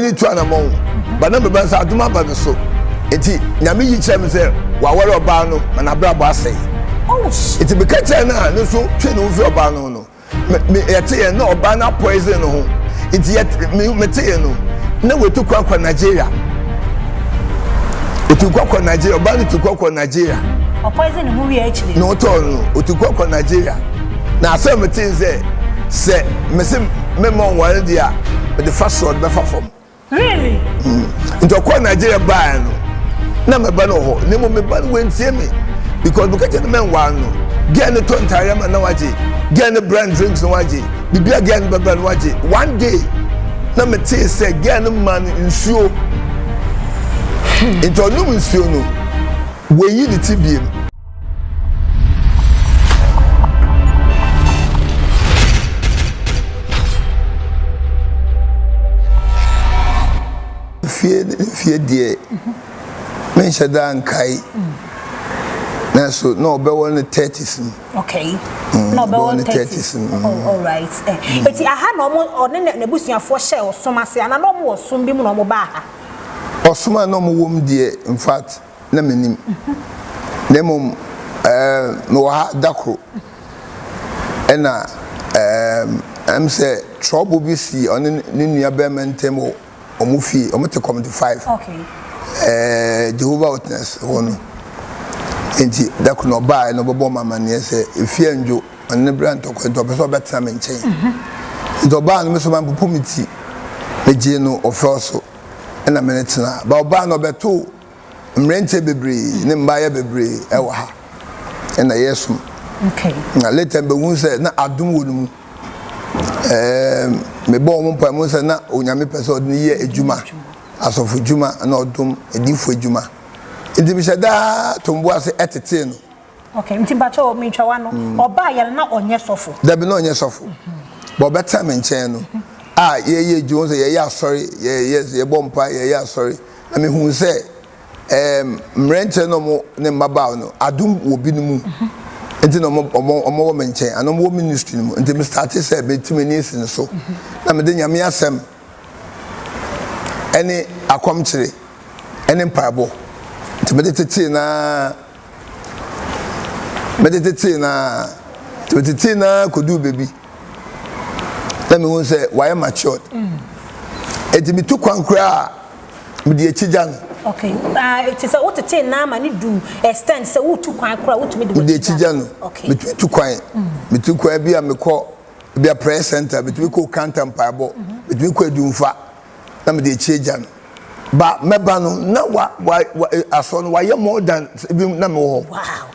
many to an amount, but number bands are to my brother so. It's Yami Chamber, Wawara Bano, and Abra say. Oh, it's a Bicatana, no so, train over Bano. Me, no, banner poison, it's yet me, Mateo. No, we took Quack Nigeria. We took Quack Nigeria, Bani to Quack Nigeria. Or poison movie actually. No, we took Quack Nigeria. Now, some things say, Messim Memo one dia, but the first word never from. Really? Into Quack Nigeria ban. Number Bano, Nemo me ban won't see me. Because look at the man one. Get the ton tire and Nawaji, get the brand drinks and Waji, be again Baban Waji. One day, number 10 said, get the man in show. Into a new show, where you the TBM. Fear dear, mention Dan Kai. So no, but one 30s. Okay. No, but one 30s. All right. But I had no more or the bushing for shell, so I say, and I no more soon be no more baha. Or some no more woman, dear. In fact, Nemo, no Dacro. And I'm say trouble we see on Ninia Bearman Temo or Mufi or Meta Comedy 5. Okay. Jehovah Witness, one. Enti da kuno ba no bobo mama ne se efie njo ne brand to kwento beso beta me nchen ndo ba no meso man popomiti meje no ofoso na menetena ba ba no beto mrenche bebre ne mbaye bebre e wa ha na yesu. Okay. Na later be hu se na adum wonum me bo mo pa mo se na onyame pese ne ye ejuma asofu juma na odum edifo ejuma. Inti bishada tumbuwa se etete no. Okay, inti bacho mi twa no. Oba yele na onye sofo. Da bi na onye sofo. Bo beta me nchen no. Ah ye juwo se ye sorry, ye bompa ye sorry. Na me hu se mrenche no mo ne mabao no. Adum wo bi no mu. Inti no omo me nchen, ano mo ministry no. Inti me start se be timi ni sin so. Na me de nyame asem. Ene akwamkire. Ene mpabo. Meditating could do baby. Let me say why am I matured? It me took one cry with the chijan. Okay, it is a what to say now, I need to extend so who took one cry with the chijan. Okay, between two quiet, between quite be a call be a prayer center, between co cantam pabo, between quite doom fat, I'm the chijan. But mebano na why ason why more than even na mo. Wow.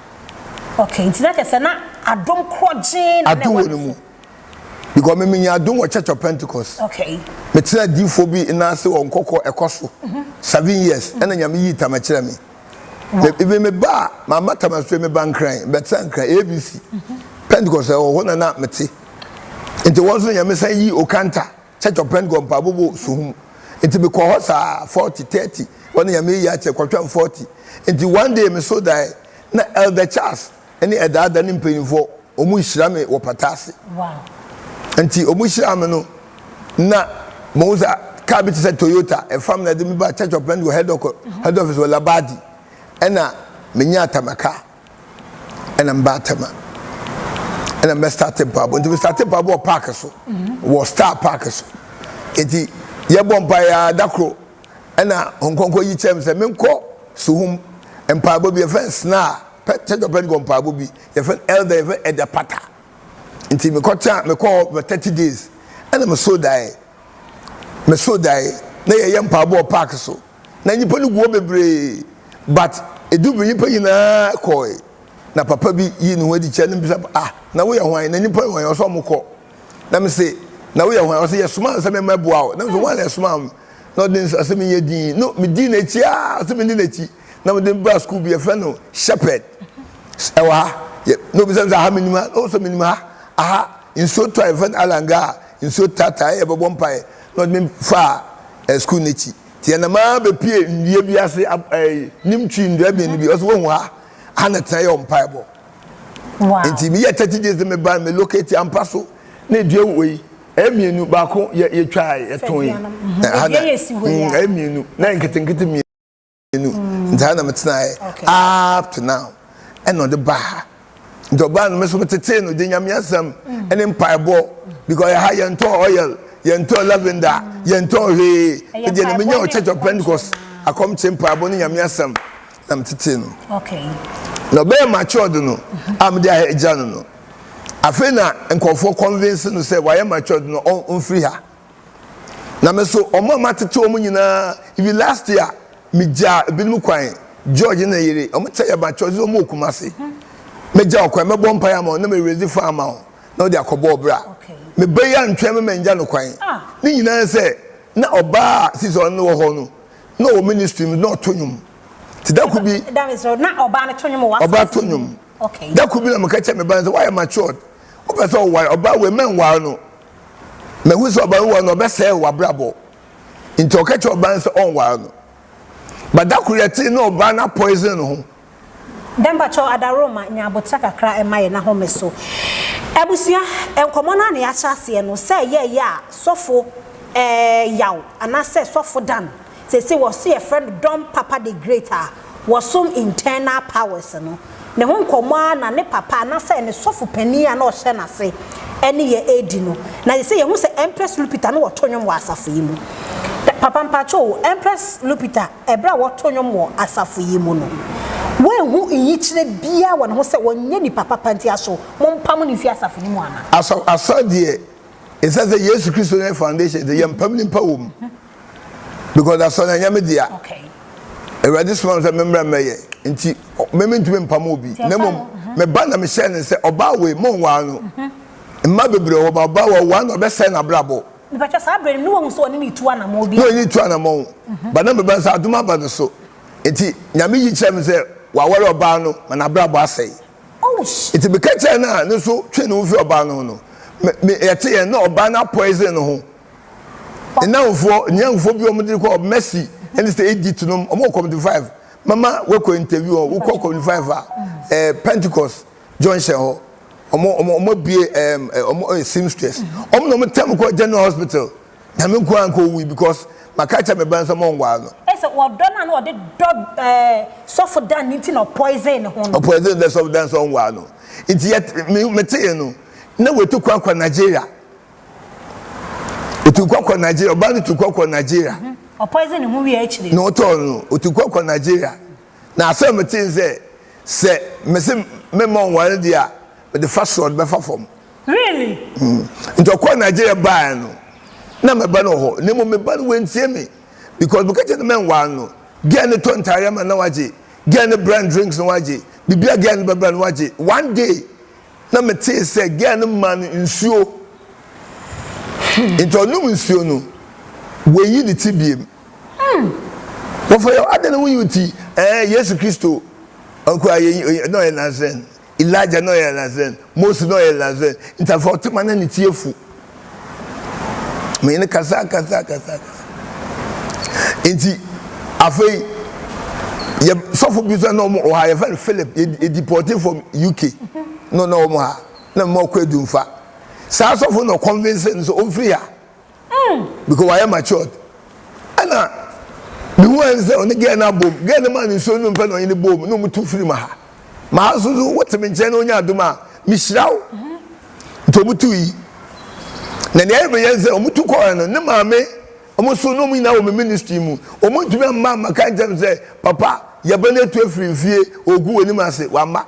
Okay, it's like I said na adom crojin adom because me nya adom church of Pentecost. Okay. Me tell difo bi na se on kokko ekoso 7 years and nya me yi tamachira me. Even me ba mama tamaswe me ban kran but san kran ABC. Pentecost ho na mete. Into one so nya me say yi okanta church of Pentecost pa bobo suhum. Into be called 40, 30. One year me ya check 40. Into one day me so die na elder Charles any other than paying for omushirame or patasi. Wow. Until omushirame no na Moza Cabit said Toyota, a family that me by Church of Pentecost head office was Labadi. And Minyata Maka and I'm Batama. And I'm starting pub. Until we started pub Parkers was Star Parkers. It Yabon by Dakro and Hong Kong yi chem se menko suhum empabo bi fence na Church of Pentecost empabo bi the friend elder even at the pata until me call 30 days and I'm so die na ye empabo park so na nyipa no go bebre but edu bi nyipa yina koi na papa bi yi no wadi cha na na wo ye hwan na nyipa hwan o so mko na me say na we are say yesuma say me meboa na so one yesuma no din say me yedin no me din echi say me din echi na me din bra school be friend no shepherd e wa no be say ha minima o so minima aha in so to event alanga in so tata e bebo mpai no me fa school nechi tie na ma be pie nwie bi ase nim twi ndua be ni bi o so wo ha ana tan ye mpai bo wow enti me 30 days me ban me locate ampaso na dua we emienu baako ye twa ye ton yi emienu na nketenkete mienu ntana metena up to now eno de ba ndo ba no meso metete no de nyame asam ene mpaebo because ha ye nto oil ye nto lavender ye nto he de na menya o church of Pentecost akom mpaebo ne nyame asam na metete no no be matured no am de ejano no afena nkofo convince no say why matured no on free ha na me so omo matete omo nyina even last year meja ebinim kwan George na yire omo taya matured omo okumase meja okwan me bompa ya ma na me raise farm ma na odi akobo obra me beya ntwe me menja no kwan ni nyina say na oba season no ho no no ministry no tonyum ti da could be that is na oba na tonyum wa oba tonyum that could be na me ka che me ban say why matured oba so why oba we men wa no me hu so oba wa no be say wa brabo into ka che oba say on wa no but that could yet no oba na poison ho demba cho adaroma nya abota kakra e maye na ho me so ebusia enkomo na ya chase no say ye ya sofo yaw ana say sofo dan say was see a friend Don Papa the Greater was some internal powers no ne ho nkomo na ne papa na say ne sofo pani a na o hye na say ene ye edi no na say ye hu say Empress Lupita no wotonyom wa asafo yi mu papa mpacho Empress Lupita ebra wotonyom wo asafo yi mu no when who yichire bia won ho say wonye ni papa panti aso mompam ni fi asafo ni mu ana aso de it says the Jesus Christ Foundation the yam permanent power because that's on nyame dia already small say member meye nti mementu mpam obi nemo me ba na me share ne say oba we mo wa no mma bebre oba wa wa no be say na brabo ni pa cha bre ni wo so ni tu ana mo bi no ni tu ana mo ba na me ba say aduma ba no so nti nyame yi chere me say wa wore oba no na brabo asay nti be ka chere na no so twe no fi oba no no me yete ye no oba na poison no ho enamfo nyamfo bi omudi ko Messi and say edit to no omo come to 5 mama we ko interview o ko come to 5 Pentecost Junction ho omo bie omo seamstress omo no tem ko General Hospital na me ko anko wi because makacha me ban so mo ngwa no ese wo don na wo de suffer dan nti no poison ho no poison the suffer dan so ngwa no nti yet me tey no na we to kwa Nigeria otukwa Nigeria ba ni tukwa Nigeria o poison hu wi achire no to no otukwa Nigeria na asem tin say me mon wan dia the first word be fafom really into kwa Nigeria ba no na me ba no ho ne mo me ba no wentie me because because the men wan no get ne to ntare ma na waje get ne brand drinks no waje bibia get ne be brand waje one day na me tin say get ne man nsuo into no nsuo no we yi the tibiem what for your other when you ti Jesus Christo uncle no e nazen Elijah no e nazen Moses no e nazen into for to man ni tiefu me ne kasa enti afei ye sofo bi so no mo o ha ye fan Philip he deported from UK no mo ha na mo kwedumfa sa sofo no convincing so on free ya because I am matured ana the ones on the get na bom get the man so no mpa no yin bom no mutu free ma so what me nche no nya adoma mi hiraw to mutu yi na ne ebe yenze o mutu ko no ne maame o so no mu ina o ministry mu o mutu me mama kan jam say papa ya bane to free fie ogu oni ma se wa ma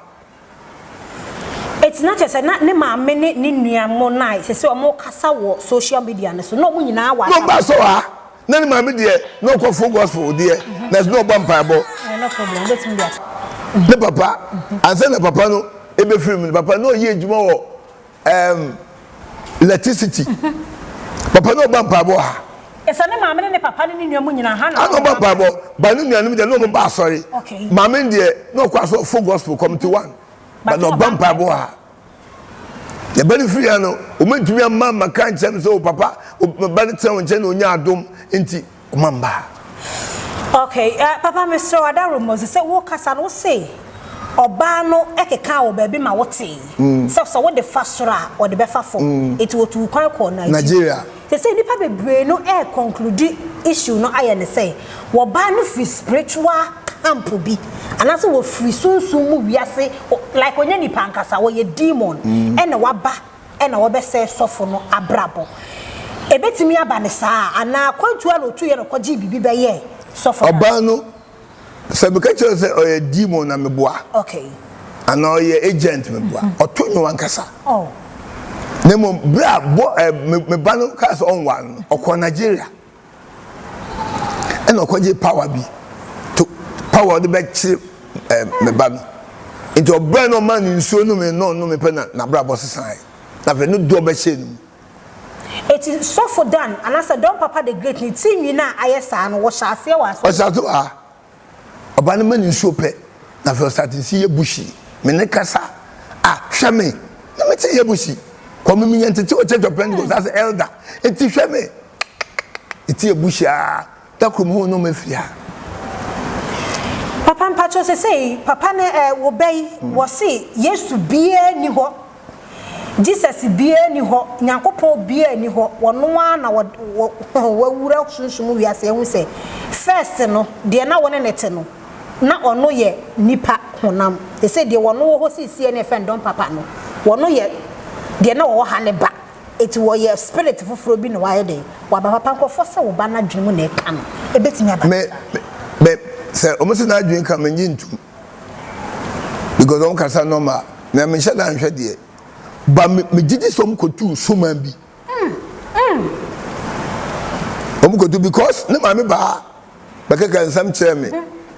it's not just na ne maame ne nua mo nai se o mo kasa wo social media ne so no mo nyina wa no ba so ha na ne maame de no ko full gospel de there's no bumper bo no problem let me that the papa and say the papa no e be free me papa no ye ejuma wo electricity papa no bumper bo ha esa ne maame ne papa ne nua mo nyina ha no bumper bo ba ne nua no de no mo ba sorry maame de no kwa so full gospel committee 1 but no bumper bo ha the benefit no o mentumi amma maka nchem so papa o ba ne tren nche na onya adom enti o mamba okay papa Mr. Adaromo say wo kasa no say oba no ekeka wo ba bi ma wote so wo de fa sora o de be fa fo it wo tu kwan ko Nigeria say nipa bebre no conclude issue no aye ne say wo ba no free spiritual camp bi anaso wo free sunsun mu wiase like onya nipa nkasa wo ye demon ene waba ene wo be say sofo no abrabo ebetimi aba ne saa ana kwantu alotu ye no kwaji bibi be ye sofo oba no se be ka chere say o ye demon na meboa okay ana o ye agent meboa oto nyo ankasa oh nemo bra me ba no ka so on wan okọ Nigeria ena okọje power bi to power de be chi me ba no into bra no man nsuo no me no me pe na bra boss sai na fe no do be she no it is so for done and as Don Papa the great ni team you na ayesa no wo sha ase wa so sha to oba no man nsuo pe na fe start si ye bushi me ne kasa hwe me na me te ye bushi come me entity o church of Pentecost as elder enti hwe me eti ye bushi da krom ho no mafia papa mpacho say papa ne wo bay wo say Yesu bie ni ho Jesus bie ni ho Nyankopon bie ni ho wono na wo wura sunsun wi ase hu say first no de na wone nete no na ono ye nipa honam they say de wono ho sisi ne fen Don Papa no wono ye de na wo ha ne ba eti wo ye spirit fufuro bi no wa ye de wa ba papa nkofo se wo ba na dwemu na eka no ebetimi aba me say almost na dwen ka manyi ntu because on kasa normal na me shada nhwe de ba me gidi som kotu soma bi kotu because na ma me ba kaka nsam kire me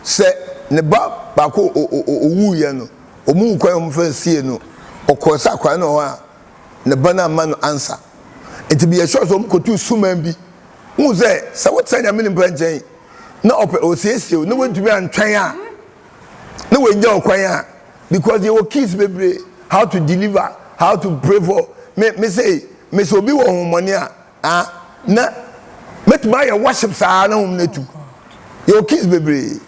se ne ba ko owu ye no omu kwan mu fansie no okosa kwan no ha ne ba na ma no answer enti bi ye sure som kotu soma bi hu se what sanya me nimpa nchen na osiesie no want to be antwan a na wenya okwan a because they were kids bebre how to deliver how to pray for me say me so bi wo homoni a na metuma ya worship saa na hom netu your kids bebre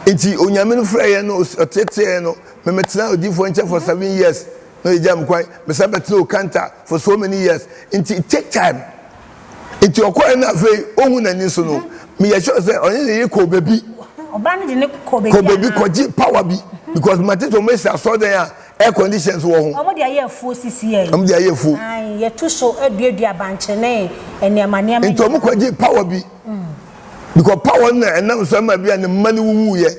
enti onyame no frɛ ye no otete no me metena odifo nche for 7 years no ejam kwan me say betena okanta for so many years enti it take time enti okwan na fe ohun nani so no me ya sure say onye ye ko baby oba ne de ne ko baby ko ji power bi because mateto me say so there air conditions wo ho omo de aye afuo sisi e omo de aye afuo ai ye to so aduadua banche ne eniamania me into omo ko ji power bi because power na enam so ma bia ne mani wuwu ye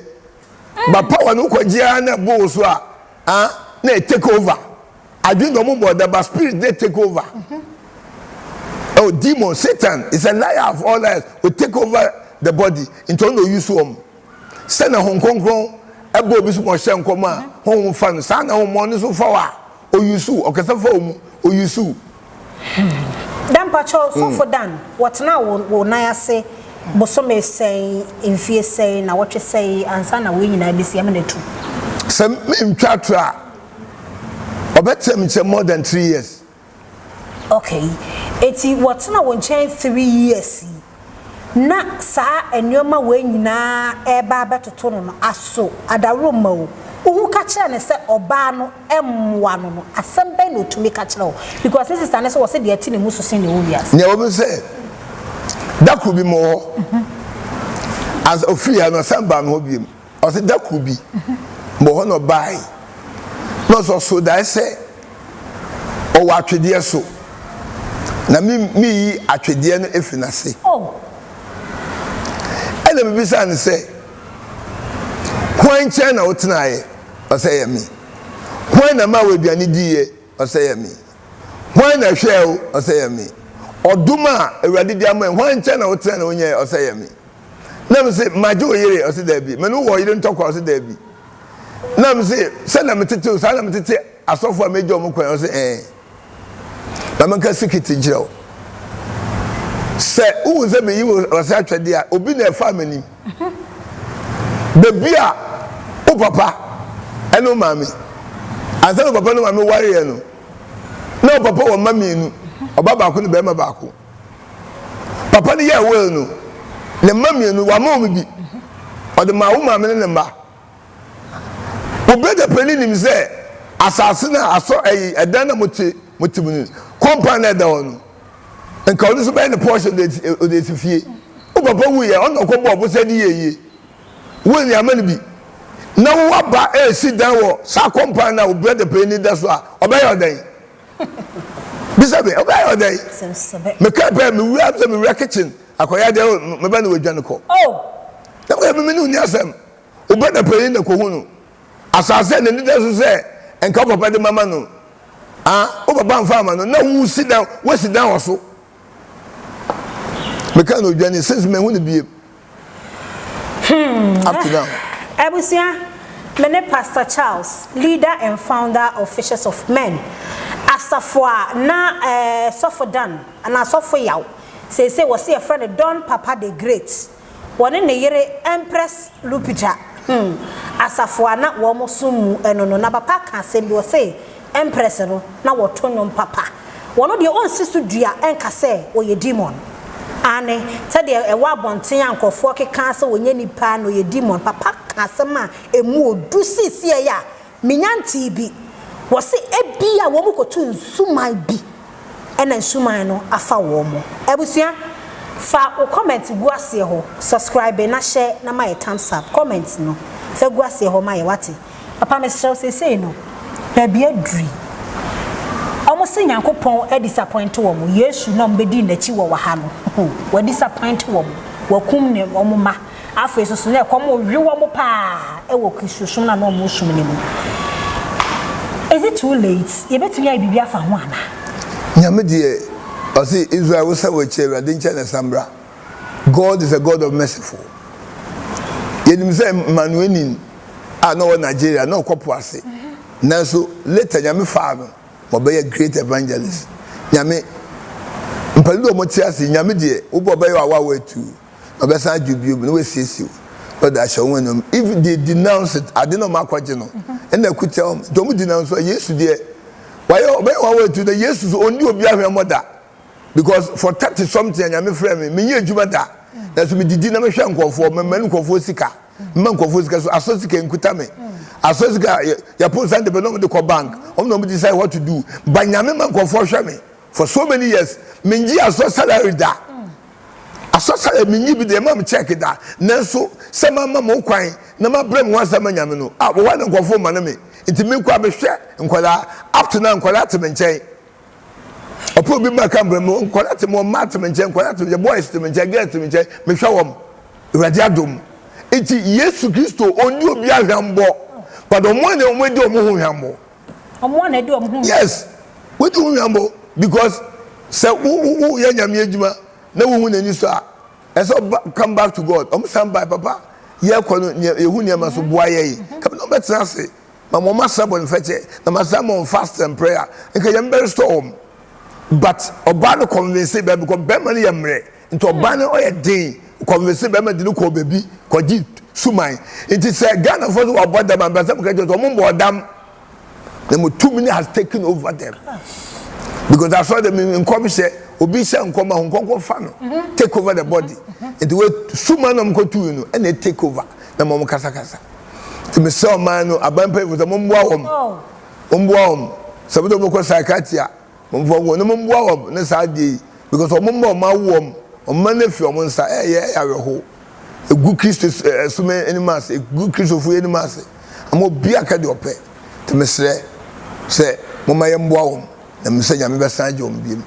ba power no ko ji na bo so na take over adwin no mo border ba spirit they take over oh demon Satan is a liar of all liars will take over the body into no use home send a hong kong ebo bi so mo hye nkoma hon fa no sa na hon mo no so fa wa o use o kasa fa mu o use dan pacho so for dan what now wo na ya say bosome say infie say na what say ansa na we nyina bi se am na tu se me ntwatra obetem che more than 3 years okay eti what now won chen 3 years na saa enyoma we nyina eba betoto no aso adaroma o uhu ka kire ne se oba no emwa no asem be no tumi ka kire o because this sister ne se wo se de ati ne muso se ne wo wias ne wo be se da ku bi mo as ofia no samba no bi o se da ku bi mo ho no bai no so da se o wa twede so na mi atwede no efinase oh ene me bisa ne se kwan che na otenaye o se ya mi kwan na ma we duane diye o se ya mi kwan na hwe o se ya mi oduma awurade di ama kwan che na otena na onye o se ya mi na me se majo yire o se da bi me no wo yire ntokwa o se da bi na me se na me tete o sa na me tete asofo a mejo mo kwan o se na man ka sikiti jiro se u ze me yi o se atwede a obi na efa mani bebi a o papa eno mami ansa papa no mami ware no na papa wo mami nu oba ba ko ne be ma ba ko papa ne ye we no ne mami nu wa ma o bi o de ma wo mami ne mba brother penny nim say asasina aso edan na motimu compound na da ono nka onu so be ne portion de fie o papa wu ye ono ko bo say di yeye wo ni amani bi na wo ba sit down wo sa compound na o brother penny da so a obey odan bisabe obey odan me ka pe me wu am say me kitchen akoya de me ba na wadwane ko na ko me ni asem o brother penny na ko hunu asase ne nida so say enka papa de mama no o baba mfama no na wu sit down so me ka no dwane since me hunu bie up to now Ebusia mene Pastor Charles, leader and founder of Fishers of Men, asafwa na sofo dan ana sofo yaw say was a friend Don Papa the Great one ne yere Empress Lupita asafwa na wo mo sumu eno na papa ka sem bi say Empress no na wo tonyo papa wono de on sisu dua enka say oye demon ane tade ewa abonten ankofo keka se wonye nipa no ye demon papa kasema emu odu sisi ya minyanti bi wo se ebia wo mukotu nsuman bi ena nsuman no afa wo mo ebusua fa o comment guase ho subscribe na share na my thumbs up comment no fa guase ho my wate papa me say no ba bia dri omo se nyankopon e disappoint wo mo yesu na mbedi nachi wo wa ha no wo disappoint wo mo wakum ne omo ma afa so ne kom wi wo mo pa e wo krisusum na no mo sum ne mu. Is it too late ye betumi ai bibia fa ho ana nyame de o say Israel wo say wo chera de nche na sambra. God is a God of merciful. Yenim say manuenin no Nigeria no kopo ase nanso later nyame fa no be a great evangelist. Nyame mpalido motiasi nyame de ubo be wa wetu obesa adwubiu no we siesiu but I shall win them if they denounce it I didn't know makwaje no and na kutia do mu denounce yesu de why obey wa wetu the yesu only obi ahwe moda because for 30 something nyame frɛ me menye adwuma da na so me didi na me hwɛ nkofo me manu nkofo sika me nkofo sika so asosika nkuta me asosika ya put send the belong the bank no decide what to do but nyame man nkofo hwɛ me for so many years menji aso salary da aso salary menyi bi de mam check da nanso se mama mo kwan na ma brem wan sama nyame no wo wa nkofo ma na me nti me kwa me hwɛ nkola up to now nkola te me nkyɛn opo bi ma kan brem nkola te mo ma te me nkyɛn nkola te me boys te me nkyɛn girls te me nkyɛn me hwɛ wom urade adom enti Yesu Kristo oni obi ahwambo but the one they do yes we do humble because say who ya nyame adwuma na wo hu nani so a eso come back to God stand by papa ye kono ehu niam so boa ye come no better say my mama sabon feche na masam fast and prayer nke yam be storm but oba no convince be because be man yamre into oba no oyedin convince be man di no ko baby ko gi sumai it is a Ghana for the border man but some get to dam the 2 minutes has taken over them because I saw them in commission obi say nkoma honkonko fa no take over the body and the way suman am ko tu no and they take over na mom kasa to me say man no abampa for the momboa wom sabodo mo ko psychiatria momfo wo no momboa wom na sa dey because momboa ma wom man na fi om nsa ya we a good Christ sume animals a good Christ of animals amo bia ka de opɛ to me say mama yemboa wom na me say nyame be san je om biem